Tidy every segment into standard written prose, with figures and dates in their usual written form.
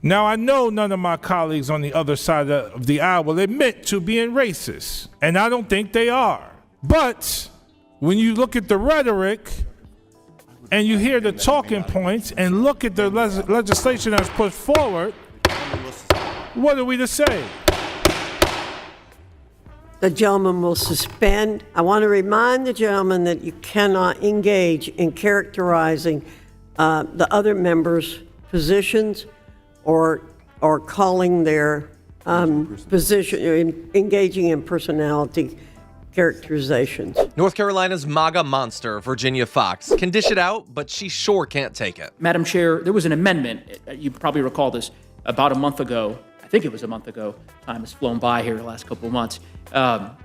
Now, I know none of my colleagues on the other side of the aisle will admit to being racist, and I don't think they are. But when you look at the rhetoric and you hear the talking points and look at the legislation that's put forward, what are we to say? The gentleman will suspend. I want to remind the gentleman that you cannot engage in characterizing the other members' positions or calling their position, engaging in personality characterizations. North Carolina's MAGA monster, Virginia Foxx, can dish it out, but she sure can't take it. Madam Chair, there was an amendment, you probably recall this, about a month ago. I think it was a month ago. Time has flown by here the last couple of months. To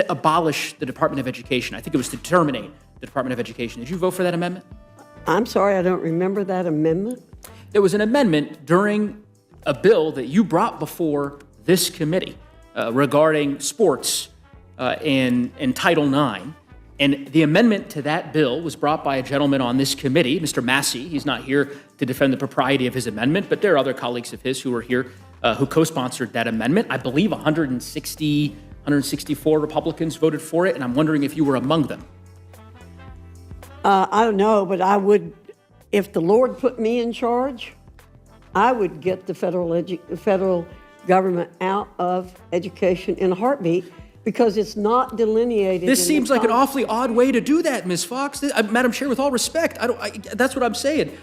abolish the Department of Education. I think it was to terminate the Department of Education. Did you vote for that amendment? I'm sorry, I don't remember that amendment. There was an amendment during a bill that you brought before this committee regarding sports in Title IX. And the amendment to that bill was brought by a gentleman on this committee, Mr. Massey. He's not here to defend the propriety of his amendment, but there are other colleagues of his who are here who co-sponsored that amendment. I believe 164 Republicans voted for it, and I'm wondering if you were among them. I don't know, but I would, if the Lord put me in charge, I would get the federal government out of education in a heartbeat, because it's not delineated. This seems like an awfully odd way to do that, Ms. Foxx. Madam Chair, with all respect, that's what I'm saying.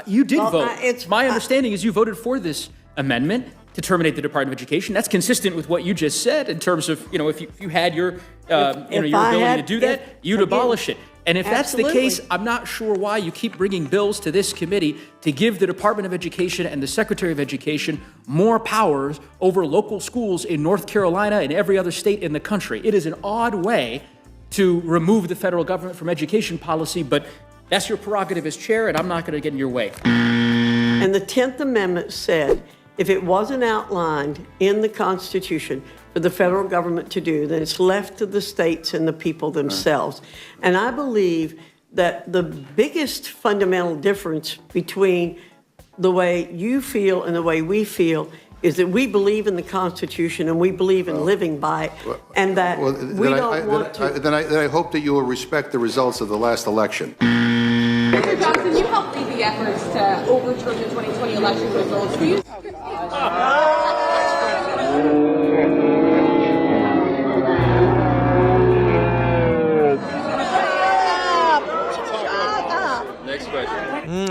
You did vote. My understanding is you voted for this amendment to terminate the Department of Education. That's consistent with what you just said in terms of, if you had your ability to do that, you'd abolish it. And if that's the case, I'm not sure why you keep bringing bills to this committee to give the Department of Education and the Secretary of Education more powers over local schools in North Carolina and every other state in the country. It is an odd way to remove the federal government from education policy, but that's your prerogative as chair, and I'm not going to get in your way. And the 10th Amendment said, if it wasn't outlined in the Constitution for the federal government to do, then it's left to the states and the people themselves. And I believe that the biggest fundamental difference between the way you feel and the way we feel is that we believe in the Constitution and we believe in living by it, and that we don't want to. Then I hope that you will respect the results of the last election. Mr. Johnson, you helped lead the efforts to overturn the 2020 election results. Do you?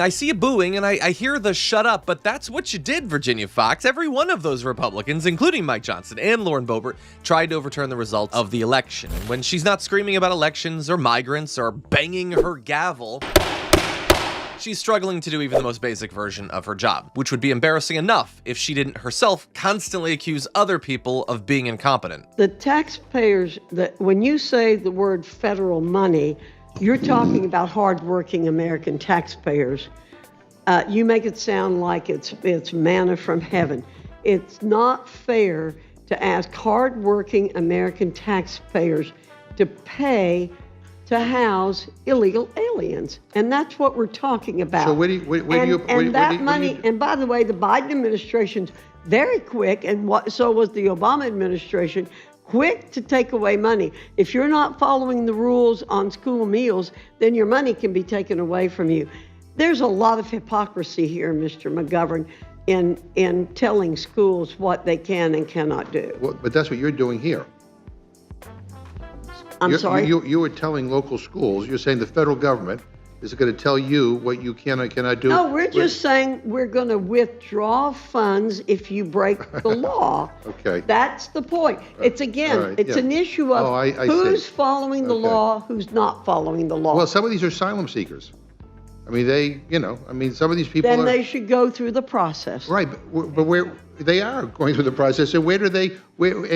I see you booing, and I hear the shut up, but that's what you did, Virginia Foxx. Every one of those Republicans, including Mike Johnson and Lauren Boebert, tried to overturn the results of the election. And when she's not screaming about elections or migrants or banging her gavel, she's struggling to do even the most basic version of her job, which would be embarrassing enough if she didn't herself constantly accuse other people of being incompetent. The taxpayers, when you say the word federal money, you're talking about hardworking American taxpayers. You make it sound like it's manna from heaven. It's not fair to ask hardworking American taxpayers to pay to house illegal aliens, and that's what we're talking about. So where do you and by the way, the Biden administration's very quick, and so was the Obama administration, quick to take away money. If you're not following the rules on school meals, then your money can be taken away from you. There's a lot of hypocrisy here, Mr. McGovern, in telling schools what they can and cannot do. Well, but that's what you're doing here. I'm sorry? You were telling local schools, you're saying the federal government is going to tell you what you can and cannot do. No, we're just saying we're going to withdraw funds if you break the law. Okay. That's the point. It's an issue of who's following the law, who's not following the law. Well, some of these are asylum seekers. I mean, some of these people then they should go through the process. Right, but where they are going through the process, and where do they?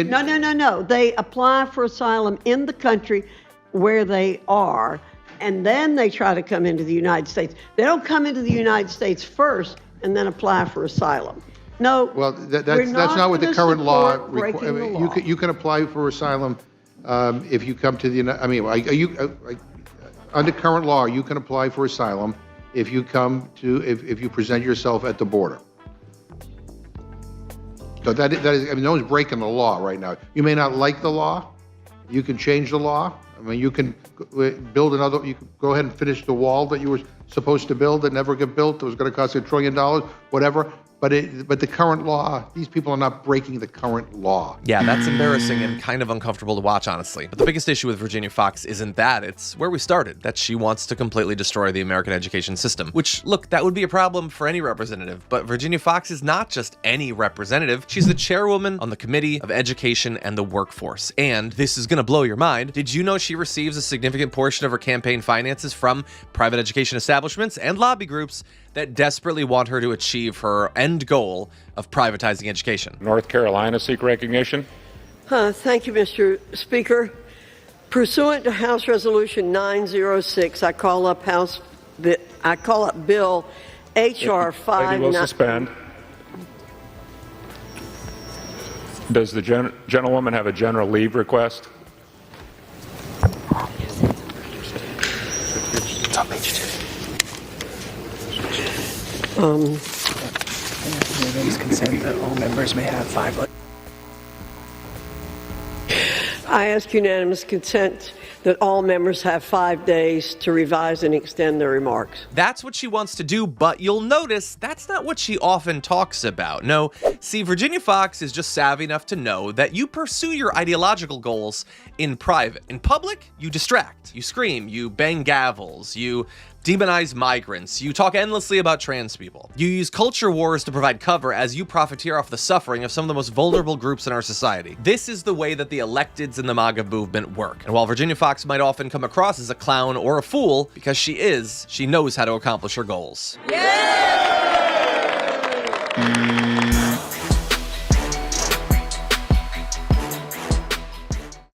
No. They apply for asylum in the country where they are, and then they try to come into the United States. They don't come into the United States first and then apply for asylum. No. Well, that's not what the current law requires. You can apply for asylum if you come to the United. I mean, under current law, you can apply for asylum if you come to if you present yourself at the border. So that is, I mean, no one's breaking the law right now. You may not like the law. You can change the law. I mean, you can build another, you can go ahead and finish the wall that you were supposed to build that never got built. It was going to cost $1 trillion, whatever. But the current law, these people are not breaking the current law. Yeah, that's embarrassing and kind of uncomfortable to watch, honestly. But the biggest issue with Virginia Foxx isn't that. It's where we started, that she wants to completely destroy the American education system. Which, look, that would be a problem for any representative. But Virginia Foxx is not just any representative. She's the chairwoman on the Committee of Education and the Workforce. And this is going to blow your mind. Did you know she receives a significant portion of her campaign finances from private education establishments and lobby groups that desperately want her to achieve her end goal of privatizing education? North Carolina seek recognition. Thank you, Mr. Speaker. Pursuant to House Resolution 906, I call up Bill H.R. 5. Lady will suspend. Does the gentlewoman have a general leave request? It's on page 2. Consent that all members may have 5. I ask unanimous consent that all members have 5 days to revise and extend their remarks. That's what she wants to do, but you'll notice that's not what she often talks about. No, see, Virginia Foxx is just savvy enough to know that you pursue your ideological goals in private. In public, you distract, you scream, you bang gavels, you demonize migrants, you talk endlessly about trans people. You use culture wars to provide cover as you profiteer off the suffering of some of the most vulnerable groups in our society. This is the way that the electeds in the MAGA movement work. And while Virginia Foxx might often come across as a clown or a fool, because she knows how to accomplish her goals. Yeah!